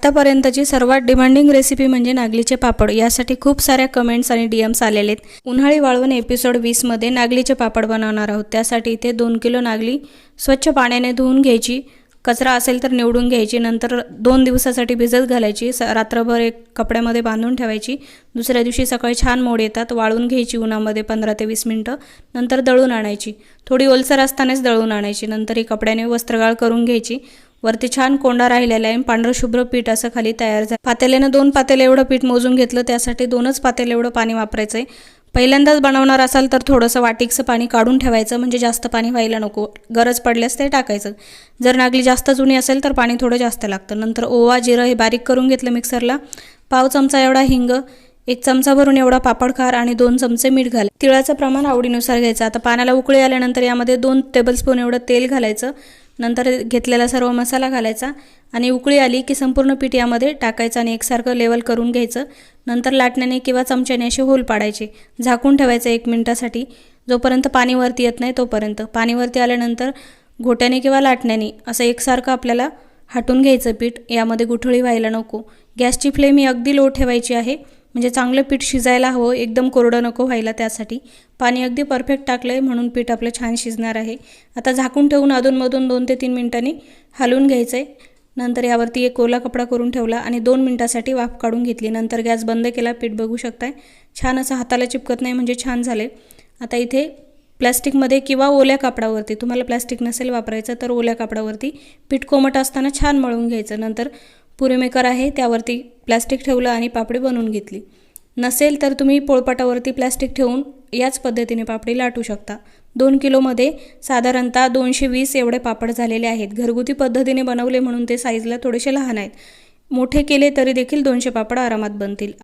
आतापर्यंतची सर्वात demanding recipe म्हणजे नागलीचे पापड। यासाठी खूप साऱ्या कमेंट्स आणि डीएम्स आलेले आहेत। उन्हाळी वाळवण एपिसोड 20 मध्ये नागलीचे पापड बनवणार आहोत। त्यासाठी इथे 2 किलो नागली स्वच्छ पाण्याने धुवून घ्यायची, कचरा असेल तर निवडून घ्यायची, नंतर 2 दिवसासाठी भिजत घालायची, रात्रभर एक कपड्यामध्ये बांधून ठेवायची। दुसऱ्या दिवशी सकाळी छान मोड येतात, वाळून घ्यायची उन्हामध्ये 15 ते 20 मिनिटं, नंतर दळून आणायची। थोडी ओलसर असतानाच दळून आणायची, नंतर ही कपड्याने वस्त्रगाळ करून घ्यायची। वरती छान कोंडा राहिलेला आहे, पांढरं शुभ्र पीठ असं खाली तयार झालं। पातेल्याने 2 पातेले एवढं पीठ मोजून घेतलं, त्यासाठी 2च पातेले एवढं पाणी वापरायचं आहे। पहिल्यांदाच बनवणार असाल तर थोडंसं वाटीकचं पाणी काढून ठेवायचं, म्हणजे जास्त पाणी व्हायला नको, गरज पडल्यास ते टाकायचं। जर नागली जास्त जुनी असेल तर पाणी थोडं जास्त लागतं। नंतर ओवा जिरं हे बारीक करून घेतलं मिक्सरला, पाव चमचा एवढा हिंग, 1 चमचा भरून एवढा पापडखार आणि 2 चमचे मीठ घाल। तिळाचं प्रमाण आवडीनुसार घ्यायचं। आता पाण्याला उकळी आल्यानंतर यामध्ये 2 टेबलस्पून एवढं तेल घालायचं, नंतर घेतलेला सर्व मसाला घालायचा आणि उकळी आली की संपूर्ण पीठ यामध्ये टाकायचं आणि एकसारखं लेवल करून घ्यायचं। नंतर लाटण्याने किंवा चमच्याने असे होल पाडायचे, झाकून ठेवायचं 1 मिनिटासाठी, जोपर्यंत पाणी वरती येत नाही तोपर्यंत। पाणी वरती आल्यानंतर घोट्याने किंवा लाटण्याने असं एकसारखं आपल्याला हटून घ्यायचं पीठ, यामध्ये गुठळी व्हायला नको। गॅसची फ्लेम ही अगदी लो ठेवायची आहे, म्हणजे चांगलं पीठ शिजायला हवं, एकदम कोरडं नको व्हायला। त्यासाठी पाणी अगदी परफेक्ट टाकलंय म्हणून पीठ आपलं छान शिजणार आहे। आता झाकून ठेवून अधूनमधून 2 ते 3 मिनिटांनी हलवून घ्यायचंय। नंतर यावरती एक ओला कपडा करून ठेवला आणि 2 मिनिटासाठी वाफ काढून घेतली। नंतर गॅस बंद केला। पीठ बघू शकताय छान असं हाताला चिपकत नाही, म्हणजे छान झाले। आता इथे प्लास्टिकमध्ये किंवा ओल्या कापडावरती, तुम्हाला प्लास्टिक नसेल वापरायचं तर ओल्या कापडावरती पीठ कोमट असताना छान मळून घ्यायचं। नंतर पुरी मेकर आहे त्यावरती प्लास्टिक ठेवलं आणि पापडी बनवून घेतली। नसेल तर तुम्ही पोळपाटावरती प्लास्टिक ठेवून याच पद्धतीने पापडी लाटू शकता। 2 किलोमध्ये साधारणतः 220 एवढे पापड झालेले आहेत। घरगुती पद्धतीने बनवले म्हणून ते साईजला थोडेसे लहान आहेत, मोठे केले तरी देखील 200 पापड आरामात बनतील।